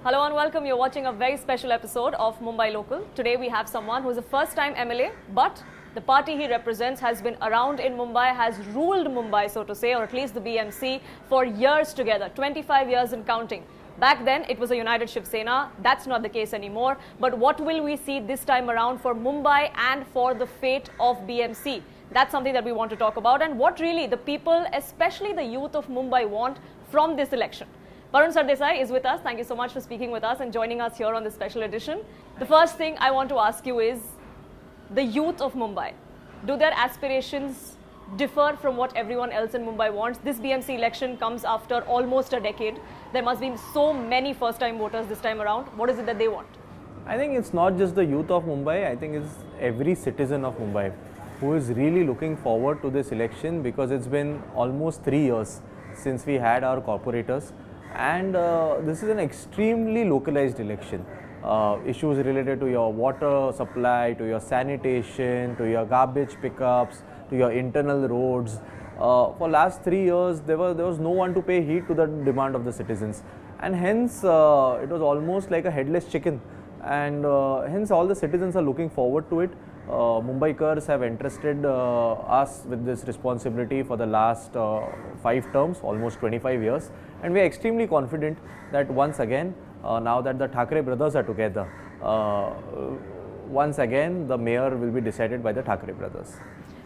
Hello and welcome. You're watching a very special episode of Mumbai Local. Today we have someone who's a first-time MLA, but the party he represents has been around in Mumbai, has ruled Mumbai, so to say, or at least the BMC, for years together, 25 years and counting. Back then, it was a united Shiv Sena. That's not the case anymore. But what will we see this time around for Mumbai and for the fate of BMC? That's something that we want to talk about, and what really the people, especially the youth of Mumbai, want from this election. Varun Sardesai is with us. Thank you so much for speaking with us and joining us here on this special edition. The first thing I want to ask you is, the youth of Mumbai, do their aspirations differ from what everyone else in Mumbai wants? This BMC election comes after almost a decade. There must be so many first-time voters this time around. What is it that they want? I think it's not just the youth of Mumbai. I think it's every citizen of Mumbai who is really looking forward to this election, because it's been almost 3 years since we had our corporators. And this is an extremely localized election. Issues related to your water supply, to your sanitation, to your garbage pickups, to your internal roads. For last 3 years, there was no one to pay heed to the demand of the citizens. And hence, it was almost like a headless chicken. And hence, all the citizens are looking forward to it. Mumbaikars have entrusted us with this responsibility for the last 5 terms, almost 25 years. And we are extremely confident that once again, now that the Thackeray brothers are together, once again the mayor will be decided by the Thackeray brothers.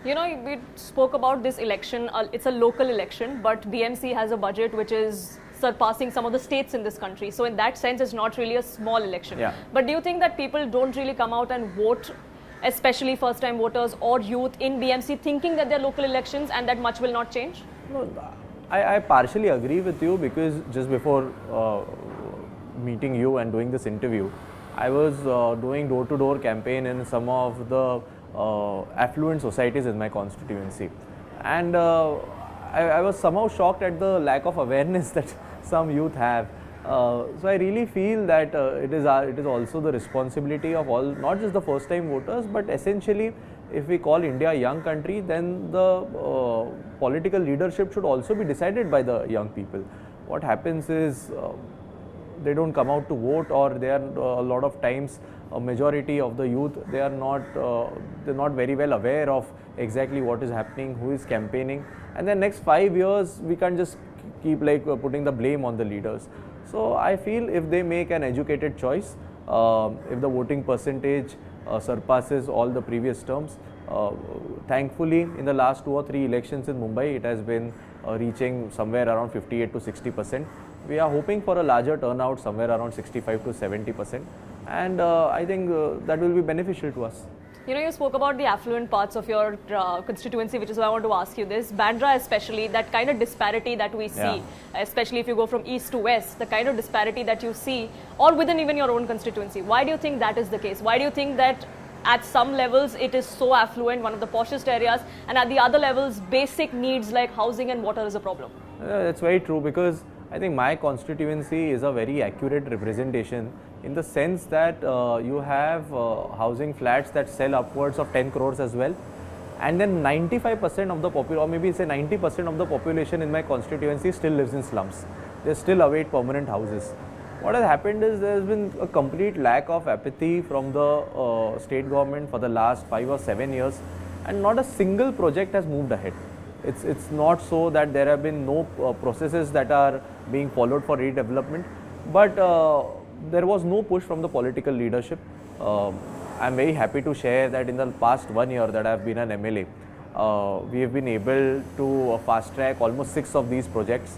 You know, we spoke about this election. It's a local election, but BMC has a budget which is surpassing some of the states in this country. So in that sense, it's not really a small election. Yeah. But do you think that people don't really come out and vote, especially first-time voters or youth in BMC, thinking that they're local elections and that much will not change? No, I partially agree with you, because just before meeting you and doing this interview, I was doing door-to-door campaign in some of the affluent societies in my constituency, and I was somehow shocked at the lack of awareness that some youth have. So I really feel that it is also the responsibility of all, not just the first-time voters, but essentially, if we call India a young country, then the political leadership should also be decided by the young people. What happens is they don't come out to vote, or they are a lot of times a majority of the youth, they're not very well aware of exactly what is happening, who is campaigning, and then next 5 years we can't just keep putting the blame on the leaders. So I feel if they make an educated choice, if the voting percentage surpasses all the previous terms, thankfully in the last 2 or 3 elections in Mumbai, it has been reaching somewhere around 58 to 60%. We are hoping for a larger turnout, somewhere around 65 to 70%, and I think that will be beneficial to us. You know, you spoke about the affluent parts of your constituency, which is why I want to ask you this. Bandra especially, that kind of disparity that we see, especially if you go from east to west, the kind of disparity that you see, or within even your own constituency. Why do you think that is the case? Why do you think that at some levels it is so affluent, one of the poshest areas, and at the other levels, basic needs like housing and water is a problem? That's very true, because I think my constituency is a very accurate representation, in the sense that you have housing flats that sell upwards of 10 crores as well, and then 95% of the population, or maybe say 90% of the population in my constituency still lives in slums. They still await permanent houses. What has happened is there has been a complete lack of apathy from the state government for the last 5 or 7 years, and not a single project has moved ahead. It's not so that there have been no processes that are being followed for redevelopment, but there was no push from the political leadership. I'm very happy to share that in the past 1 year that I've been an MLA, we have been able to fast track almost 6 of these projects.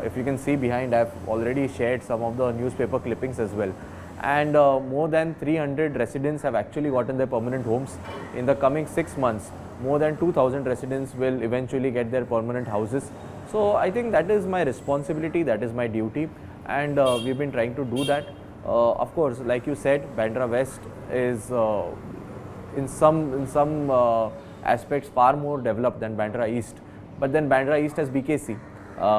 If you can see behind, I've already shared some of the newspaper clippings as well. And more than 300 residents have actually gotten their permanent homes. In the coming 6 months, more than 2,000 residents will eventually get their permanent houses. So I think that is my responsibility, that is my duty, and we've been trying to do that. Of course, like you said, Bandra West is in some aspects far more developed than Bandra East. But then Bandra East has BKC.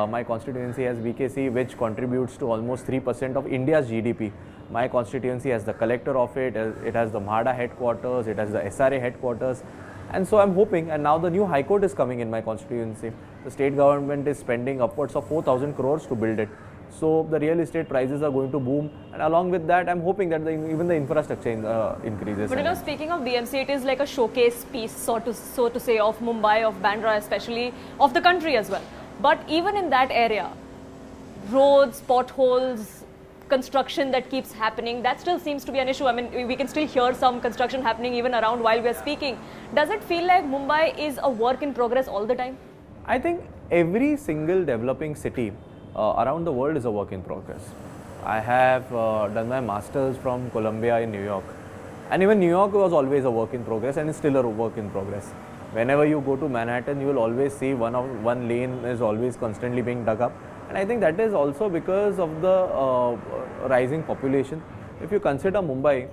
My constituency has BKC, which contributes to almost 3% of India's GDP. My constituency has the collector of it, it has the MHADA headquarters, it has the SRA headquarters. And so I'm hoping, and now the new High Court is coming in my constituency. The state government is spending upwards of 4,000 crores to build it. So the real estate prices are going to boom, and along with that, I'm hoping that even the infrastructure increases. But you know, speaking of BMC, it is like a showcase piece, so to say, of Mumbai, of Bandra especially, of the country as well. But even in that area, roads, potholes, construction that keeps happening, that still seems to be an issue. I mean, we can still hear some construction happening even around while we are speaking. Does it feel like Mumbai is a work in progress all the time? I think every single developing city around the world is a work in progress. I have done my masters from Columbia in New York, and even New York was always a work in progress and is still a work in progress. Whenever you go to Manhattan, you will always see one lane is always constantly being dug up, and I think that is also because of the rising population. If you consider Mumbai,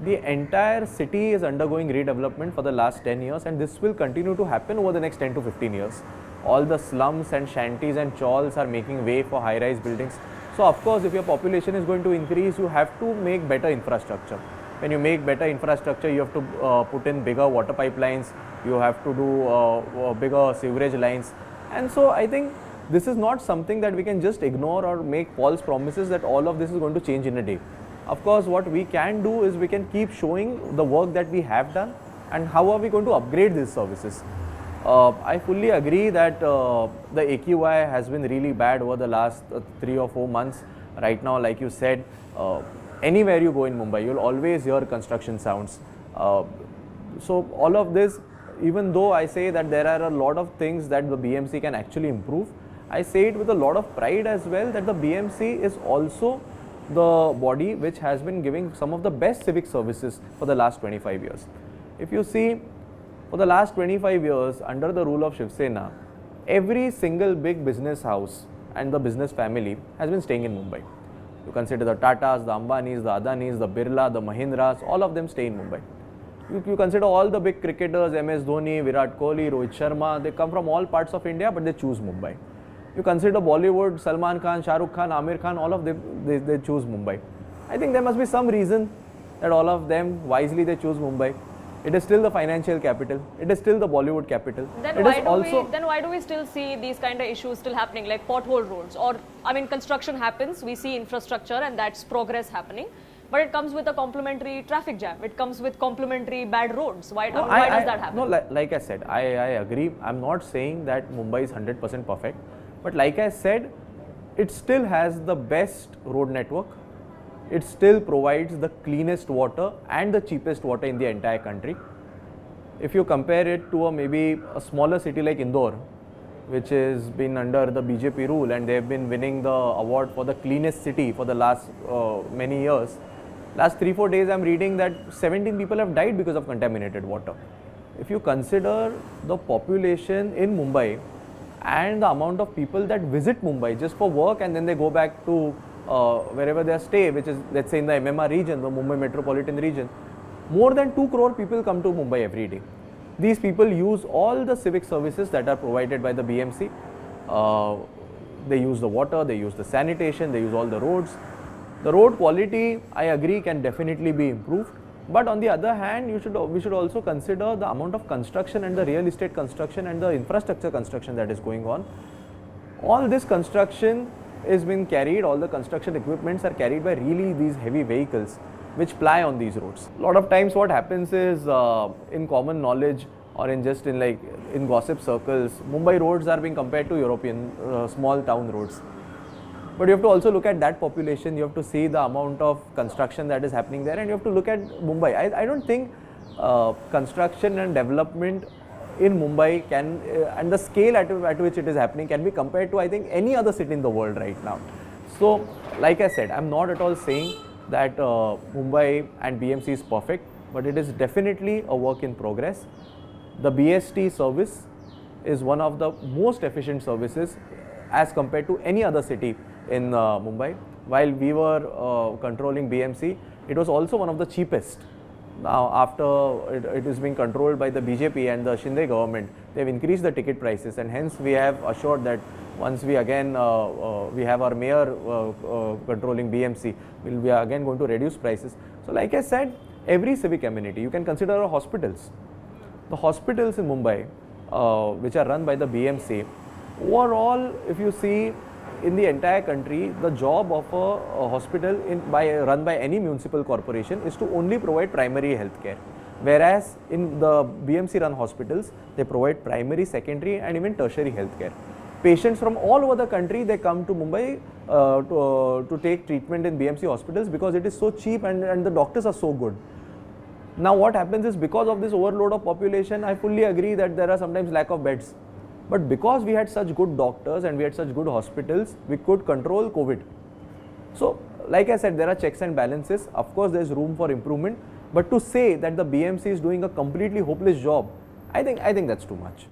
the entire city is undergoing redevelopment for the last 10 years, and this will continue to happen over the next 10 to 15 years. All the slums and shanties and chawls are making way for high-rise buildings. So of course, if your population is going to increase, you have to make better infrastructure. When you make better infrastructure, you have to put in bigger water pipelines, you have to do bigger sewerage lines. And so I think this is not something that we can just ignore or make false promises that all of this is going to change in a day. Of course, what we can do is we can keep showing the work that we have done and how are we going to upgrade these services. I fully agree that the AQI has been really bad over the last 3 or 4 months. Right now, like you said, anywhere you go in Mumbai, you'll always hear construction sounds. So all of this, even though I say that there are a lot of things that the BMC can actually improve, I say it with a lot of pride as well that the BMC is also the body which has been giving some of the best civic services for the last 25 years. If you see, for the last 25 years, under the rule of Shiv Sena, every single big business house and the business family has been staying in Mumbai. You consider the Tatas, the Ambanis, the Adanis, the Birla, the Mahindras, all of them stay in Mumbai. You consider all the big cricketers, MS Dhoni, Virat Kohli, Rohit Sharma, they come from all parts of India, but they choose Mumbai. You consider Bollywood, Salman Khan, Shah Rukh Khan, Amir Khan, all of them, they choose Mumbai. I think there must be some reason that all of them, wisely they choose Mumbai. It is still the financial capital. It is still the Bollywood capital. Then why do we still see these kind of issues still happening, like pothole roads? Or, I mean, construction happens, we see infrastructure and that's progress happening. But it comes with a complementary traffic jam. It comes with complementary bad roads. Why does that happen? No, like I said, I agree. I'm not saying that Mumbai is 100% perfect. But like I said, it still has the best road network. It still provides the cleanest water and the cheapest water in the entire country. If you compare it to maybe a smaller city like Indore, which has been under the BJP rule and they have been winning the award for the cleanest city for the last many years. Last 3-4 days I'm reading that 17 people have died because of contaminated water. If you consider the population in Mumbai and the amount of people that visit Mumbai just for work and then they go back to wherever they stay, which is, let's say, in the MMR region, the Mumbai metropolitan region, more than 2 crore people come to Mumbai every day. These people use all the civic services that are provided by the BMC. They use the water, they use the sanitation, they use all the roads. The road quality, I agree, can definitely be improved. But on the other hand, we should also consider the amount of construction and the real estate construction and the infrastructure construction that is going on. All this construction is being carried, all the construction equipments are carried by really these heavy vehicles which ply on these roads. A lot of times what happens is in common knowledge or in gossip circles, Mumbai roads are being compared to European small town roads. But you have to also look at that population, you have to see the amount of construction that is happening there, and you have to look at Mumbai. I don't think construction and development in Mumbai can, and the scale at which it is happening can be compared to, I think, any other city in the world right now. So, like I said, I'm not at all saying that Mumbai and BMC is perfect, but it is definitely a work in progress. The BST service is one of the most efficient services as compared to any other city in Mumbai. While we were controlling BMC, it was also one of the cheapest. Now, after it is being controlled by the BJP and the Shinde government, they have increased the ticket prices, and hence we have assured that once we again we have our mayor controlling BMC, we are again going to reduce prices. So, like I said, every civic amenity, you can consider our hospitals. The hospitals in Mumbai, which are run by the BMC, overall, if you see, in the entire country, the job of a hospital run by any municipal corporation is to only provide primary health care. Whereas in the BMC run hospitals, they provide primary, secondary and even tertiary health care. Patients from all over the country, they come to Mumbai to take treatment in BMC hospitals because it is so cheap and the doctors are so good. Now what happens is, because of this overload of population, I fully agree that there are sometimes lack of beds. But because we had such good doctors and we had such good hospitals, we could control COVID. So like I said, there are checks and balances. Of course, there is room for improvement. But to say that the BMC is doing a completely hopeless job, I think that's too much.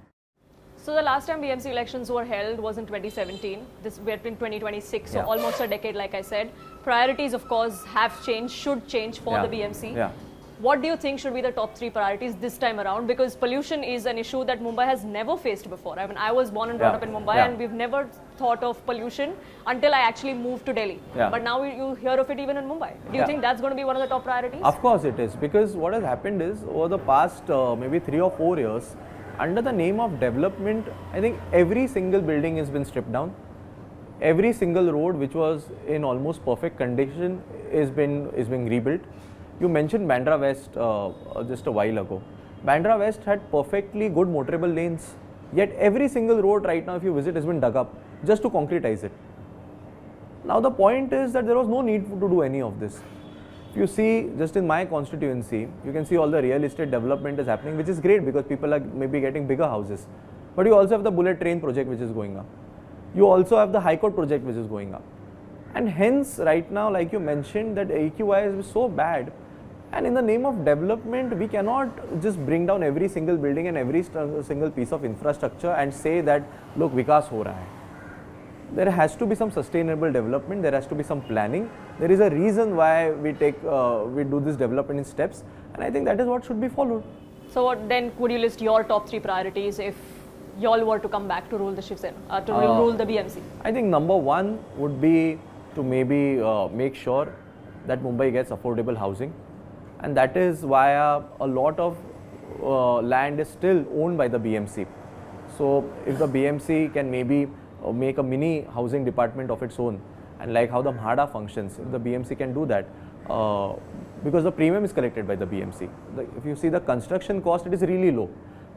So the last time BMC elections were held was in 2017. We're in 2026, so almost a decade, like I said. Priorities, of course, have changed, should change for the BMC. Yeah. What do you think should be the top 3 priorities this time around? Because pollution is an issue that Mumbai has never faced before. I mean, I was born and brought up in Mumbai, and we've never thought of pollution until I actually moved to Delhi. But now you hear of it even in Mumbai. Do you think that's going to be one of the top priorities? Of course it is, because what has happened is, over the past maybe 3 or 4 years, under the name of development, I think every single building has been stripped down. Every single road which was in almost perfect condition is being rebuilt. You mentioned Bandra West just a while ago. Bandra West had perfectly good motorable lanes, yet every single road right now, if you visit, has been dug up just to concretize it. Now the point is that there was no need to do any of this. If you see, just in my constituency, you can see all the real estate development is happening, which is great because people are maybe getting bigger houses. But you also have the bullet train project which is going up. You also have the High Court project which is going up. And hence, right now, like you mentioned, that AQI is so bad. And in the name of development, we cannot just bring down every single building and every single piece of infrastructure and say that, look, vikas ho raha hai. There has to be some sustainable development. There has to be some planning. There is a reason why we do this development in steps, and I think that is what should be followed. So what, then could you list your top 3 priorities if y'all were to come back to rule the Shiv Sena, to rule the BMC? I think number 1 would be to maybe make sure that Mumbai gets affordable housing. And that is via a lot of land is still owned by the BMC. So if the BMC can maybe make a mini housing department of its own, and like how the MHADA functions, if the BMC can do that, because the premium is collected by the BMC. If you see the construction cost, it is really low.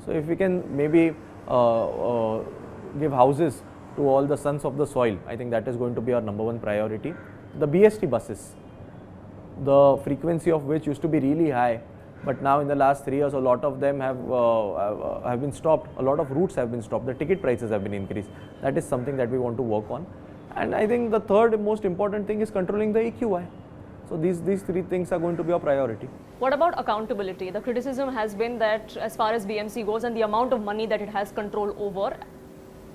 So if we can maybe give houses to all the sons of the soil, I think that is going to be our number 1 priority. The BST buses, the frequency of which used to be really high, but now in the last 3 years, a lot of them have been stopped. A lot of routes have been stopped. The ticket prices have been increased. That is something that we want to work on. And I think the third most important thing is controlling the AQI. So these 3 things are going to be our priority. What about accountability? The criticism has been that as far as BMC goes, and the amount of money that it has control over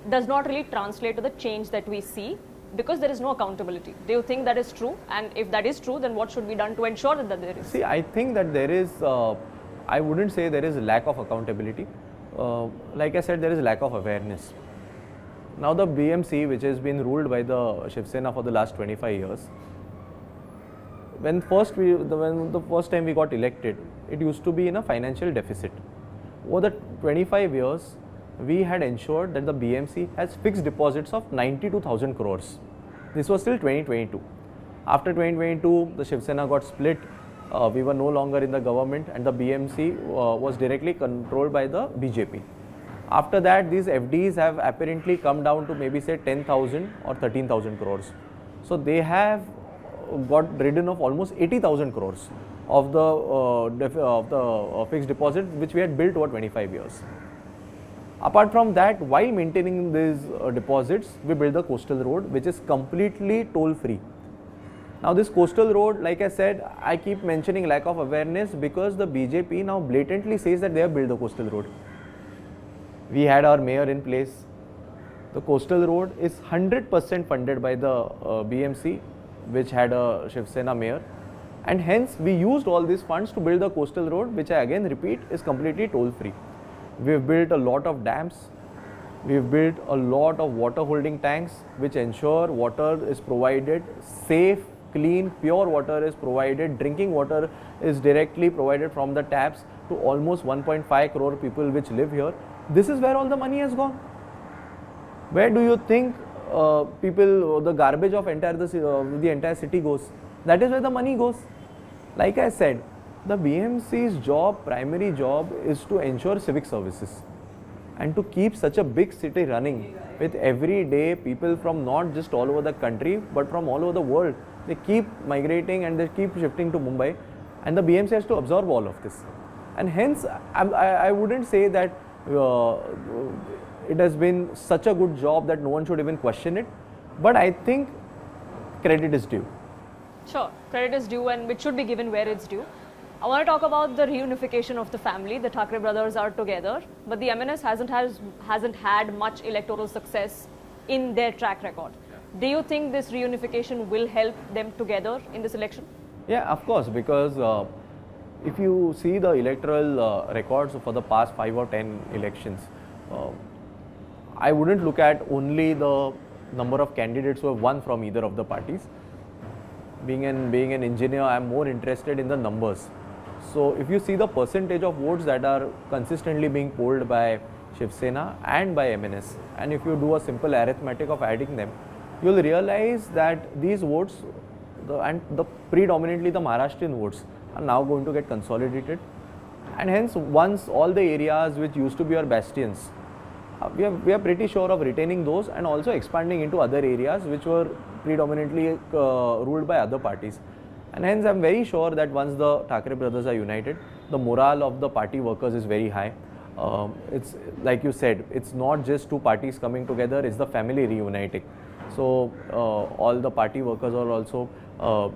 does not really translate to the change that we see, because there is no accountability. Do you think that is true? And if that is true, then what should be done to ensure that there is? See, I think that there is, I wouldn't say there is lack of accountability. Like I said, there is lack of awareness. Now the BMC, which has been ruled by the Shiv Sena for the last 25 years, when the first time we got elected, it used to be in a financial deficit. Over the 25 years, we had ensured that the BMC has fixed deposits of 92,000 crores. This was till 2022. After 2022, the Shiv Sena got split. We were no longer in the government, and the BMC was directly controlled by the BJP. After that, these FDs have apparently come down to maybe say 10,000 or 13,000 crores. So they have got ridden of almost 80,000 crores of the fixed deposit which we had built over 25 years. Apart from that, while maintaining these deposits, we built the coastal road, which is completely toll-free. Now this coastal road, like I said, I keep mentioning lack of awareness because the BJP now blatantly says that they have built the coastal road. We had our mayor in place. The coastal road is 100% funded by the BMC, which had a Shiv Sena mayor, and hence we used all these funds to build the coastal road, which I again repeat is completely toll-free. We've built a lot of dams. We've built a lot of water holding tanks which ensure water is provided, safe, clean, pure water is provided, drinking water is directly provided from the taps to almost 1.5 crore people which live here. This is where all the money has gone. Where do you think people, the garbage of the entire city goes. That is where the money goes. Like I said, the BMC's job, primary job, is to ensure civic services and to keep such a big city running with every day people from not just all over the country but from all over the world. They keep migrating and they keep shifting to Mumbai, and the BMC has to absorb all of this. And hence, I wouldn't say that it has been such a good job that no one should even question it, but I think credit is due. Sure, credit is due and it should be given where it's due. I want to talk about the reunification of the family. The Thackeray brothers are together, but the MNS hasn't had much electoral success in their track record. Do you think this reunification will help them together in this election? Yeah, of course, because if you see the electoral records for the past 5 or 10 elections, I wouldn't look at only the number of candidates who have won from either of the parties. Being an engineer, I am more interested in the numbers. So if you see the percentage of votes that are consistently being polled by Shiv Sena and by MNS, and if you do a simple arithmetic of adding them, you will realize that these votes, predominantly the Maharashtrian votes, are now going to get consolidated. And hence, once all the areas which used to be our bastions, we are pretty sure of retaining those and also expanding into other areas which were predominantly ruled by other parties. And hence, I am very sure that once the Thackeray brothers are united, the morale of the party workers is very high. It's like you said, it's not just two parties coming together, it's the family reuniting. So all the party workers are also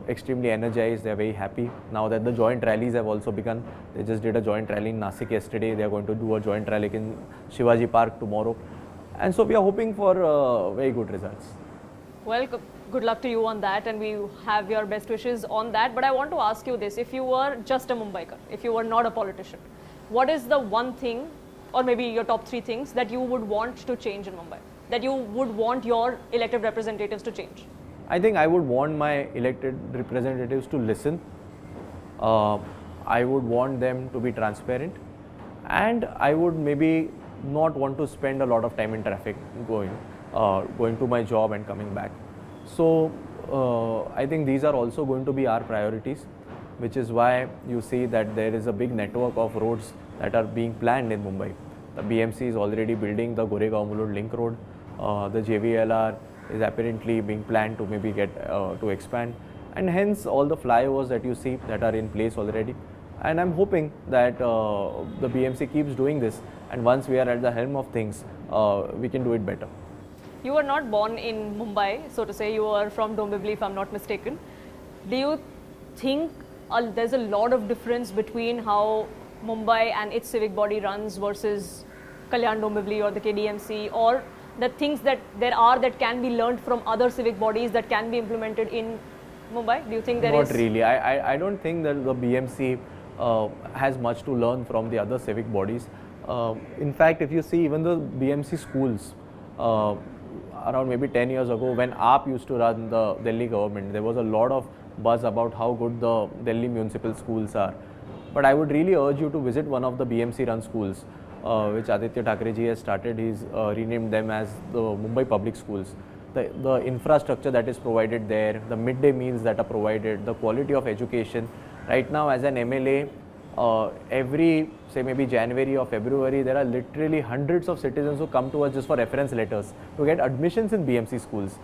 extremely energized. They are very happy now that the joint rallies have also begun. They just did a joint rally in Nasik yesterday. They are going to do a joint rally in Shivaji Park tomorrow, and so we are hoping for very good results. Well, good luck to you on that, and we have your best wishes on that. But I want to ask you this: if you were just a Mumbaikar, if you were not a politician, what is the one thing, or maybe your top 3 things that you would want to change in Mumbai, that you would want your elected representatives to change? I think I would want my elected representatives to listen. I would want them to be transparent, and I would maybe not want to spend a lot of time in traffic going to my job and coming back. So I think these are also going to be our priorities, which is why you see that there is a big network of roads that are being planned in Mumbai. The BMC is already building the Goregaon-Mulund link road. The JVLR is apparently being planned to maybe get to expand, and hence all the flyovers that you see that are in place already. And I'm hoping that the BMC keeps doing this, and once we are at the helm of things, we can do it better. You were not born in Mumbai, so to say. You were from Dombivli, if I'm not mistaken. Do you think there's a lot of difference between how Mumbai and its civic body runs versus Kalyan Dombivli or the KDMC, or the things that there are that can be learned from other civic bodies that can be implemented in Mumbai? Do you think there is? Not really. I don't think that the BMC has much to learn from the other civic bodies. In fact, if you see even the BMC schools, around maybe 10 years ago when AAP used to run the Delhi government, there was a lot of buzz about how good the Delhi municipal schools are. But I would really urge you to visit one of the BMC run schools, which Aditya Thackeray ji has started. He's renamed them as the Mumbai Public Schools. The infrastructure that is provided there, the midday meals that are provided, the quality of education. Right now, as an MLA, every say maybe January or February, there are literally hundreds of citizens who come to us just for reference letters to get admissions in BMC schools,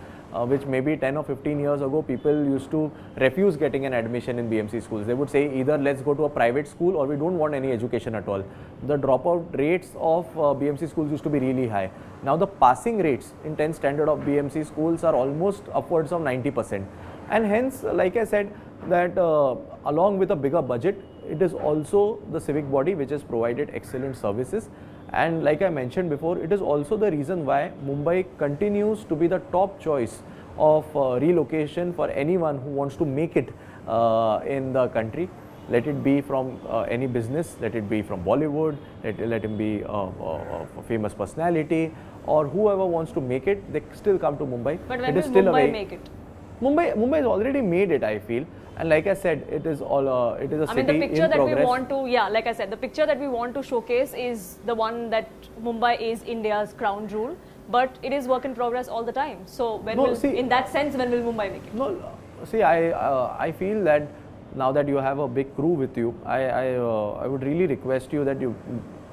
which maybe 10 or 15 years ago people used to refuse getting an admission in BMC schools. They would say either let's go to a private school or we don't want any education at all. The dropout rates of BMC schools used to be really high. Now the passing rates in 10th standard of BMC schools are almost upwards of 90%. And hence, like I said, that along with a bigger budget, it is also the civic body which has provided excellent services. And like I mentioned before, it is also the reason why Mumbai continues to be the top choice of relocation for anyone who wants to make it in the country. Let it be from any business, let it be from Bollywood, let him be a famous personality, or whoever wants to make it, they still come to Mumbai. But when will Mumbai make it? Mumbai has already made it, I feel. And like I said, it is all it is a city in progress. I mean, the picture that we want to, like I said, the picture that we want to showcase is the one that Mumbai is India's crown jewel. but it is work in progress all the time. So when No, will, see- in that sense, when will Mumbai make it? No, see, I feel that now that you have a big crew with you, I would really request you that you,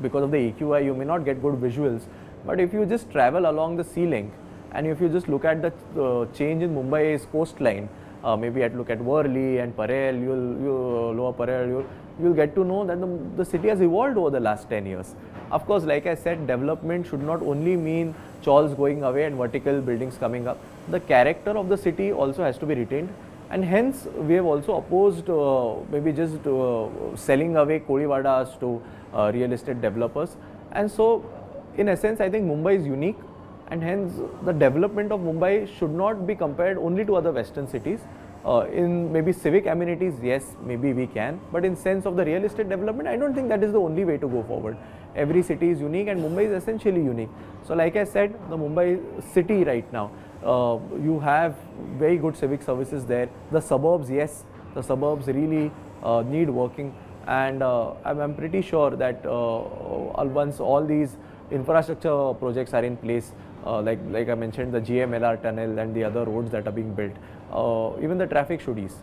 because of the EQI, you may not get good visuals, but if you just travel along the sea link, and if you just look at the change in Mumbai's coastline, maybe look at Worli and Parel, Lower Parel, you'll get to know that the city has evolved over the last 10 years. Of course, like I said, development should not only mean chawls going away and vertical buildings coming up. The character of the city also has to be retained, and hence we have also opposed maybe just selling away Kolivadas to real estate developers. And so, in essence, I think Mumbai is unique, and hence the development of Mumbai should not be compared only to other western cities. In maybe civic amenities, yes, maybe we can, but in sense of the real estate development, I don't think that is the only way to go forward. Every city is unique, and Mumbai is essentially unique. So like I said, the Mumbai city right now, you have very good civic services there. The suburbs, yes, the suburbs really need working, and I'm pretty sure that once all these infrastructure projects are in place, like I mentioned, the GMLR tunnel and the other roads that are being built, even the traffic should ease.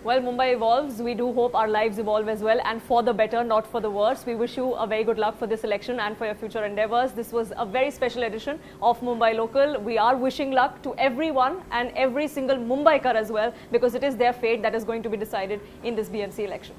Well, Mumbai evolves. We do hope our lives evolve as well, and for the better, not for the worse. We wish you a very good luck for this election and for your future endeavors. This was a very special edition of Mumbai Local. We are wishing luck to everyone and every single Mumbaikar as well, because it is their fate that is going to be decided in this BMC election.